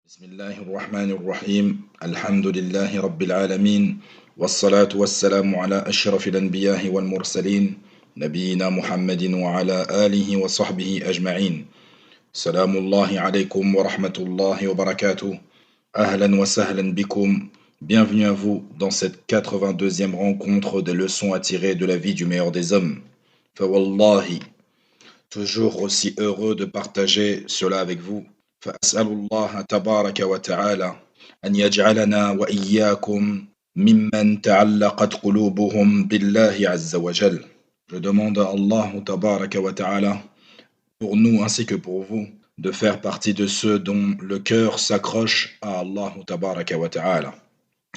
بسم الله الرحمن الرحيم الحمد لله رب العالمين والصلاة والسلام على أشرف الأنبياء والمرسلين نبينا محمد وعلى آله وصحبه أجمعين. سلام الله عليكم ورحمة الله وبركاته. أهلا وسهلا بكم. Bienvenue à vous dans cette 82e rencontre des leçons à tirer de la vie du meilleur des hommes. Fawallahi, toujours aussi heureux de partager cela avec vous. فأسأل الله تبارك وتعالى أن يجعلنا وإياكم ممن تعلقت قلوبهم بالله عز وجل. Je demande à Allah تبارك وتعالى pour nous ainsi que pour vous de faire partie de ceux dont le cœur s'accroche à Allah تبارك وتعالى.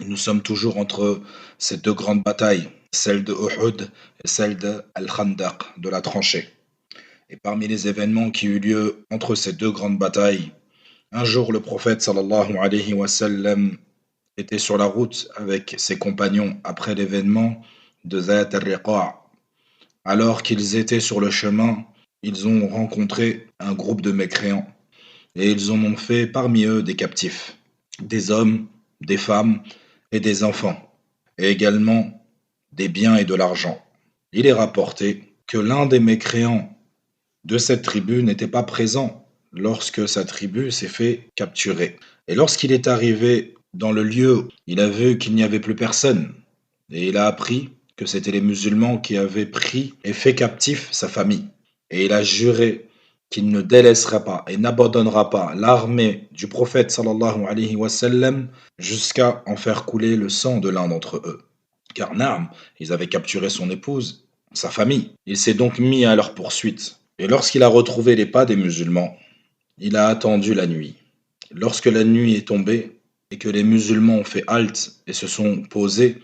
Nous sommes toujours entre ces deux grandes batailles, celle de Uhud et celle de Al-Khandaq, de la tranchée. Et parmi les événements qui eurent lieu entre ces deux grandes batailles, un jour le prophète sallallahu alayhi wa sallam était sur la route avec ses compagnons après l'événement de Zat al-Riqa'. Alors qu'ils étaient sur le chemin, ils ont rencontré un groupe de mécréants et ils en ont fait parmi eux des captifs, des hommes, des femmes et des enfants, et également des biens et de l'argent. Il est rapporté que l'un des mécréants de cette tribu n'était pas présent lorsque sa tribu s'est fait capturer. Et lorsqu'il est arrivé dans le lieu, il a vu qu'il n'y avait plus personne. Et il a appris que c'était les musulmans qui avaient pris et fait captif sa famille. Et il a juré qu'il ne délaissera pas et n'abandonnera pas l'armée du prophète sallallahu alayhi wa sallam jusqu'à en faire couler le sang de l'un d'entre eux. Car Naam, ils avaient capturé son épouse, sa famille. Il s'est donc mis à leur poursuite. Et lorsqu'il a retrouvé les pas des musulmans, il a attendu la nuit. Lorsque la nuit est tombée et que les musulmans ont fait halte et se sont posés,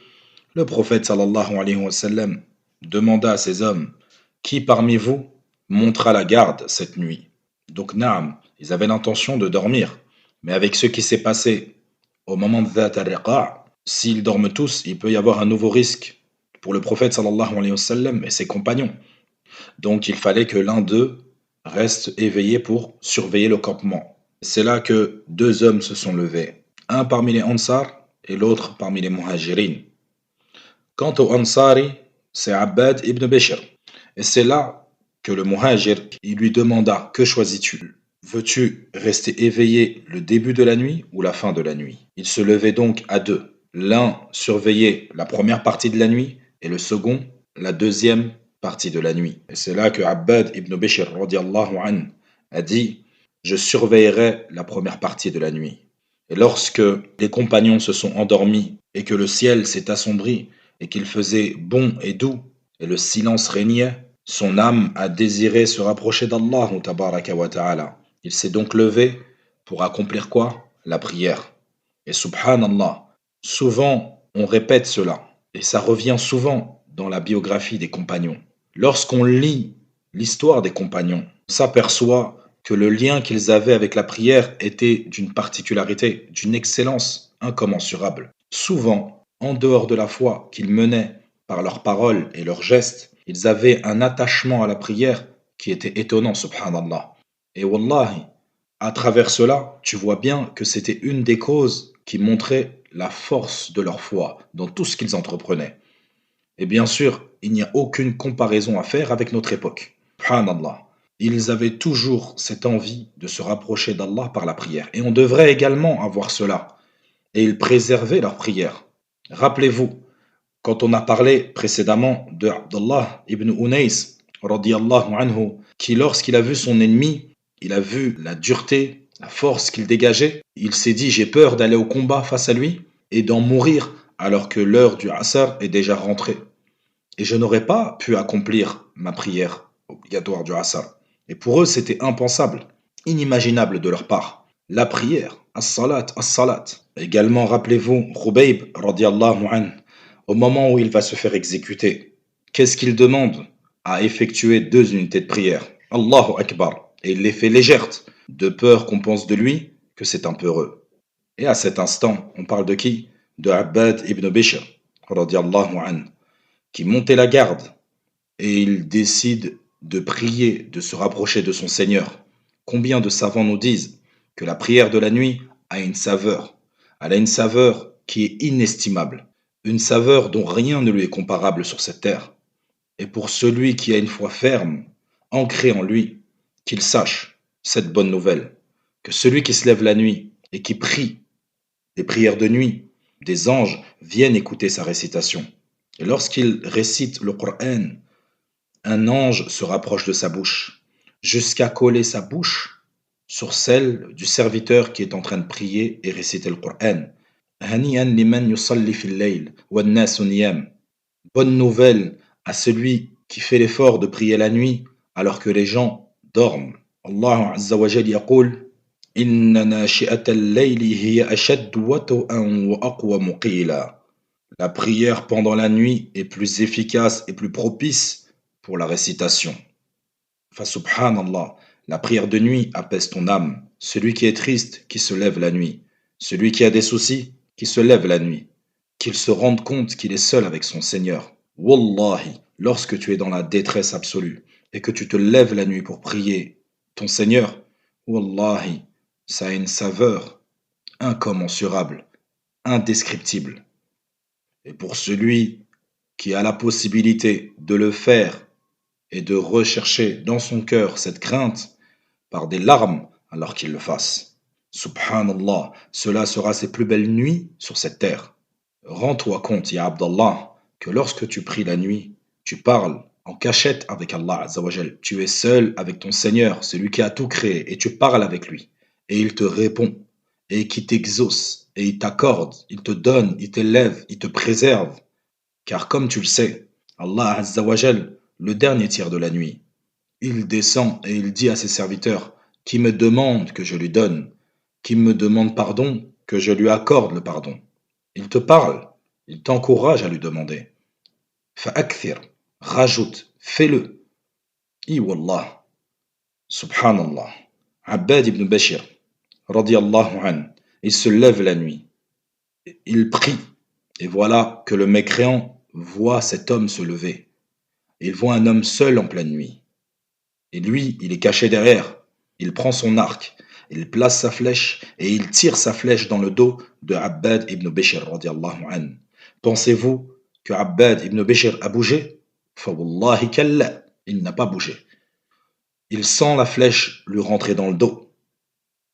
le prophète sallallahu alayhi wa sallam demanda à ses hommes: qui parmi vous montera la garde cette nuit? Donc Naam, ils avaient l'intention de dormir, mais avec ce qui s'est passé au moment de Dhat al-Riqa', s'ils dorment tous, il peut y avoir un nouveau risque pour le prophète sallallahu alayhi wa sallam et ses compagnons. Donc il fallait que l'un d'eux reste éveillé pour surveiller le campement. C'est là que deux hommes se sont levés, un parmi les Ansar et l'autre parmi les Muhajirin. Quant au Ansari, c'est Abbad ibn Bishr. Et c'est là que le Muhajir, il lui demanda: que choisis-tu? Veux-tu rester éveillé le début de la nuit ou la fin de la nuit? Ils se levaient donc à deux. L'un surveillait la première partie de la nuit et le second la deuxième partie de la nuit. Et c'est là que Abbad ibn Bishr radiallahu anhu a dit: je surveillerai la première partie de la nuit. Et lorsque les compagnons se sont endormis et que le ciel s'est assombri et qu'il faisait bon et doux et le silence régnait, son âme a désiré se rapprocher d'Allah tabaraka wa ta'ala. Il s'est donc levé pour accomplir quoi? La prière. Et subhanallah, souvent on répète cela et ça revient souvent dans la biographie des compagnons. Lorsqu'on lit l'histoire des compagnons, on s'aperçoit que le lien qu'ils avaient avec la prière était d'une particularité, d'une excellence incommensurable. Souvent, en dehors de la foi qu'ils menaient par leurs paroles et leurs gestes, ils avaient un attachement à la prière qui était étonnant, subhanallah. Et wallahi, à travers cela, tu vois bien que c'était une des causes qui montrait la force de leur foi dans tout ce qu'ils entreprenaient. Et bien sûr, il n'y a aucune comparaison à faire avec notre époque. Subhanallah. Ils avaient toujours cette envie de se rapprocher d'Allah par la prière. Et on devrait également avoir cela. Et ils préservaient leur prière. Rappelez-vous, quand on a parlé précédemment de Abdullah ibn Unais, radiyallahu anhu, qui lorsqu'il a vu son ennemi, il a vu la dureté, la force qu'il dégageait, il s'est dit: j'ai peur d'aller au combat face à lui et d'en mourir alors que l'heure du Asr est déjà rentrée. Et je n'aurais pas pu accomplir ma prière obligatoire du Asr. Et pour eux, c'était impensable, inimaginable de leur part. La prière, as-salat, as-salat. Également, rappelez-vous, Khubayb, radiallahu anhu, au moment où il va se faire exécuter, qu'est-ce qu'il demande? À effectuer 2 unités de prière. Allahu Akbar. Et il les fait légères, de peur qu'on pense de lui que c'est un peureux. Et à cet instant, on parle de qui? De Abbad ibn Bishr, radiallahu anhu, qui montait la garde et il décide de prier, de se rapprocher de son Seigneur. Combien de savants nous disent que la prière de la nuit a une saveur. Elle a une saveur qui est inestimable. Une saveur dont rien ne lui est comparable sur cette terre. Et pour celui qui a une foi ferme, ancrée en lui, qu'il sache cette bonne nouvelle, que celui qui se lève la nuit et qui prie des prières de nuit, des anges viennent écouter sa récitation. Et lorsqu'il récite le Coran, un ange se rapproche de sa bouche, jusqu'à coller sa bouche sur celle du serviteur qui est en train de prier et réciter le Coran. Hani'an liman yusalli fil layl wan nasu niyam. Bonne nouvelle à celui qui fait l'effort de prier la nuit alors que les gens dorment. Allah Azza wa Jal yaqul Inna nashi'ata al-layli hiya ashaddu wat'an wa aqwamu qila. La prière pendant la nuit est plus efficace et plus propice pour la récitation. Fa subhanallah, la prière de nuit apaise ton âme. Celui qui est triste, qui se lève la nuit. Celui qui a des soucis, qui se lève la nuit. Qu'il se rende compte qu'il est seul avec son Seigneur. Wallahi, lorsque tu es dans la détresse absolue et que tu te lèves la nuit pour prier ton Seigneur, Wallahi, ça a une saveur incommensurable, indescriptible. Et pour celui qui a la possibilité de le faire et de rechercher dans son cœur cette crainte par des larmes, alors qu'il le fasse. Subhanallah, cela sera ses plus belles nuits sur cette terre. Rends-toi compte, ya Abdallah, que lorsque tu pries la nuit, tu parles en cachette avec Allah Azzawajal. Tu es seul avec ton Seigneur, celui qui a tout créé, et tu parles avec lui. Et il te répond, et qui t'exauce, et il t'accorde, il te donne, il t'élève, il te préserve. Car comme tu le sais, Allah Azzawajal, le dernier tiers de la nuit, il descend et il dit à ses serviteurs, qui me demande que je lui donne, qui me demande pardon, que je lui accorde le pardon. Il te parle, il t'encourage à lui demander. Fa'akthir, rajoute, fais-le. Wallah, subhanallah. Abbad ibn Bashir, radiyallahu an, il se lève la nuit, il prie, et voilà que le mécréant voit cet homme se lever. Il voit un homme seul en pleine nuit. Et lui, il est caché derrière. Il prend son arc, il place sa flèche et il tire sa flèche dans le dos de Abbad ibn Bishr radiyallahu an. Pensez-vous que Abbad ibn Bishr a bougé? Fawallahi kalla, il n'a pas bougé. Il sent la flèche lui rentrer dans le dos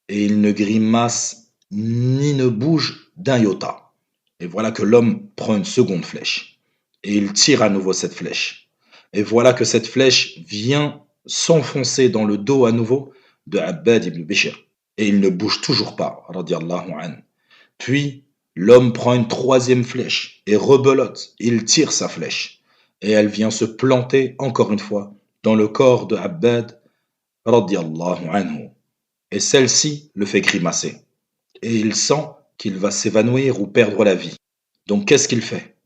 et il ne grimace ni ne bouge d'un iota. Et voilà que l'homme prend une seconde flèche et il tire à nouveau cette flèche. Et voilà que cette flèche vient s'enfoncer dans le dos à nouveau de Abbad ibn Bishr. Et il ne bouge toujours pas, radiyallahu an. Puis, l'homme prend une troisième flèche et rebelote. Il tire sa flèche. Et elle vient se planter, encore une fois, dans le corps de Abbad, radiyallahu anhu. Et celle-ci le fait grimacer. Et il sent qu'il va s'évanouir ou perdre la vie. Donc, qu'est-ce qu'il fait?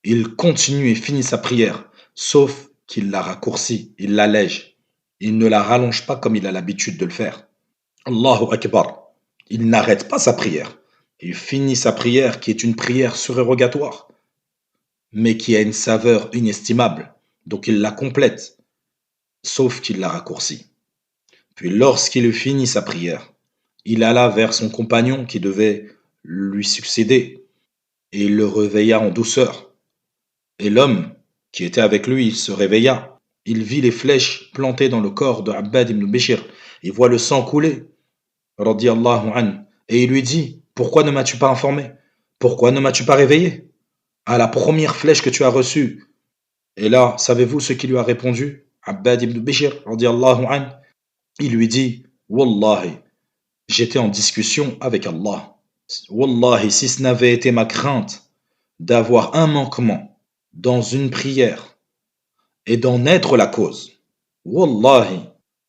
Il continue et finit sa prière, sauf qu'il la raccourcit, il l'allège. Il ne la rallonge pas comme il a l'habitude de le faire. Allahu Akbar. Il n'arrête pas sa prière. Il finit sa prière qui est une prière surérogatoire, mais qui a une saveur inestimable. Donc il la complète, sauf qu'il la raccourcit. Puis lorsqu'il finit sa prière, il alla vers son compagnon qui devait lui succéder, et il le réveilla en douceur. Et l'homme qui était avec lui, il se réveilla. Il vit les flèches plantées dans le corps de Abbad ibn Bishr. Il voit le sang couler. Radiyallahu an. Et il lui dit, pourquoi ne m'as-tu pas informé? Pourquoi ne m'as-tu pas réveillé? À la première flèche que tu as reçue. Et là, savez-vous ce qu'il lui a répondu? Abbad ibn Bishr, radiyallahu an. Il lui dit, Wallahi, j'étais en discussion avec Allah. Wallahi, si ce n'avait été ma crainte d'avoir un manquement dans une prière et d'en être la cause, Wallahi,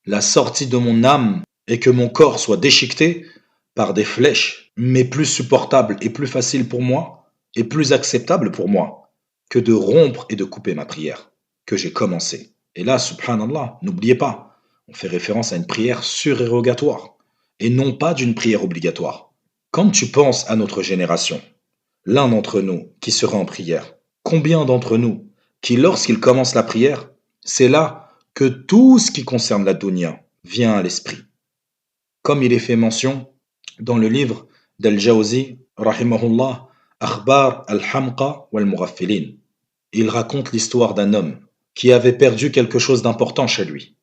la sortie de mon âme et que mon corps soit déchiqueté par des flèches, mais plus supportable et plus facile pour moi et plus acceptable pour moi que de rompre et de couper ma prière que j'ai commencé. Et là, subhanallah, n'oubliez pas, on fait référence à une prière surérogatoire et non pas d'une prière obligatoire. Quand tu penses à notre génération, l'un d'entre nous qui sera en prière, combien d'entre nous qui, lorsqu'il commence la prière, c'est là que tout ce qui concerne la dunya vient à l'esprit. Comme il est fait mention dans le livre d'Al-Jawzi, rahimahullah, Akhbar al-Hamqa wal-Mughaffilin. Il raconte l'histoire d'un homme qui avait perdu quelque chose d'important chez lui.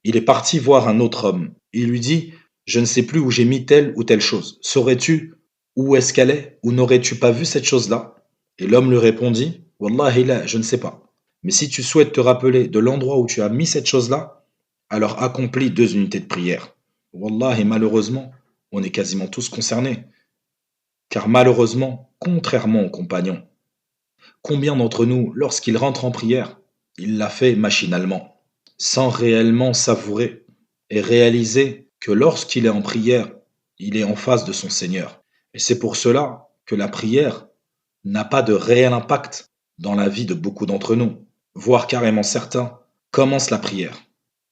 Il est parti voir un autre homme. Il lui dit: je ne sais plus où j'ai mis telle ou telle chose. Saurais-tu où est-ce qu'elle est, ou n'aurais-tu pas vu cette chose-là? Et l'homme lui répondit: Wallahi la, je ne sais pas. Mais si tu souhaites te rappeler de l'endroit où tu as mis cette chose-là, alors accomplis 2 unités de prière. Wallahi, malheureusement, on est quasiment tous concernés. Car malheureusement, contrairement aux compagnons, combien d'entre nous, lorsqu'il rentre en prière, il l'a fait machinalement, sans réellement savourer et réaliser que lorsqu'il est en prière, il est en face de son Seigneur. Et c'est pour cela que la prière n'a pas de réel impact dans la vie de beaucoup d'entre nous, voire carrément certains commencent la prière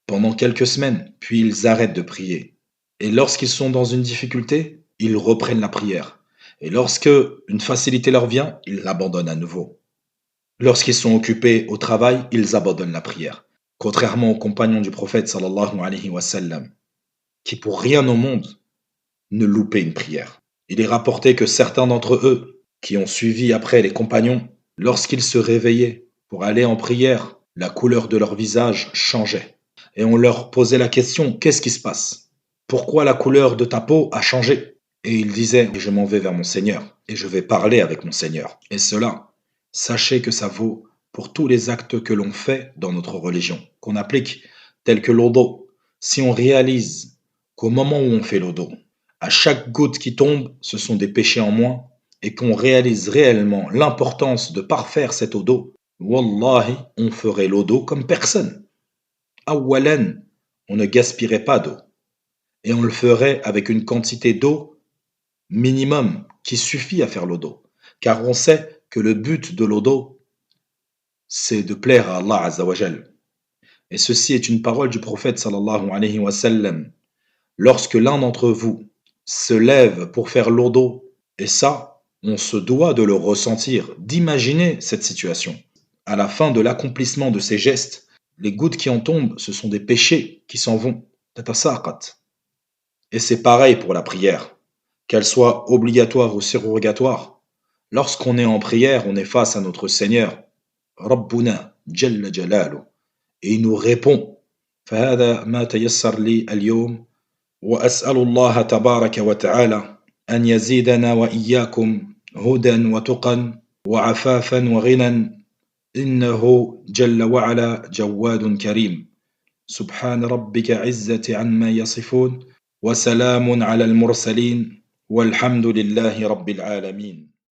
pendant quelques semaines, puis ils arrêtent de prier. Et lorsqu'ils sont dans une difficulté, ils reprennent la prière. Et lorsque une facilité leur vient, ils l'abandonnent à nouveau. Lorsqu'ils sont occupés au travail, ils abandonnent la prière. Contrairement aux compagnons du prophète sallallahu alayhi wa sallam, qui pour rien au monde ne loupaient une prière. Il est rapporté que certains d'entre eux, qui ont suivi après les compagnons, lorsqu'ils se réveillaient pour aller en prière, la couleur de leur visage changeait. Et on leur posait la question: qu'est-ce qui se passe? Pourquoi la couleur de ta peau a changé? Et ils disaient: je m'en vais vers mon Seigneur, et je vais parler avec mon Seigneur. Et cela, sachez que ça vaut pour tous les actes que l'on fait dans notre religion, qu'on applique, tels que l'odo. Si on réalise qu'au moment où on fait l'odo, à chaque goutte qui tombe, ce sont des péchés en moins, et qu'on réalise réellement l'importance de parfaire cet odo, wallahi, on ferait l'odo comme personne. Awalan, on ne gaspillerait pas d'eau, et on le ferait avec une quantité d'eau minimum qui suffit à faire l'odo, car on sait que le but de l'odo, c'est de plaire à Allah Azza wa Jal. Et ceci est une parole du prophète sallallahu alayhi wa sallam. Lorsque l'un d'entre vous se lève pour faire l'odo, et ça, on se doit de le ressentir, d'imaginer cette situation. À la fin de l'accomplissement de ces gestes, les gouttes qui en tombent, ce sont des péchés qui s'en vont. Tatasaqat. Et c'est pareil pour la prière, qu'elle soit obligatoire ou surrogatoire. Lorsqu'on est en prière, on est face à notre Seigneur, Rabbuna Jalla Jalalu, et il nous répond. فهذا ما تيسر لي اليوم وأسأل الله تبارك وتعالى أن يزيدنا وإياكم هدى وتقى وعفافا وغنى إنه جل وعلا جواد كريم سبحان ربك عزة عما يصفون وسلام على المرسلين والحمد لله رب العالمين.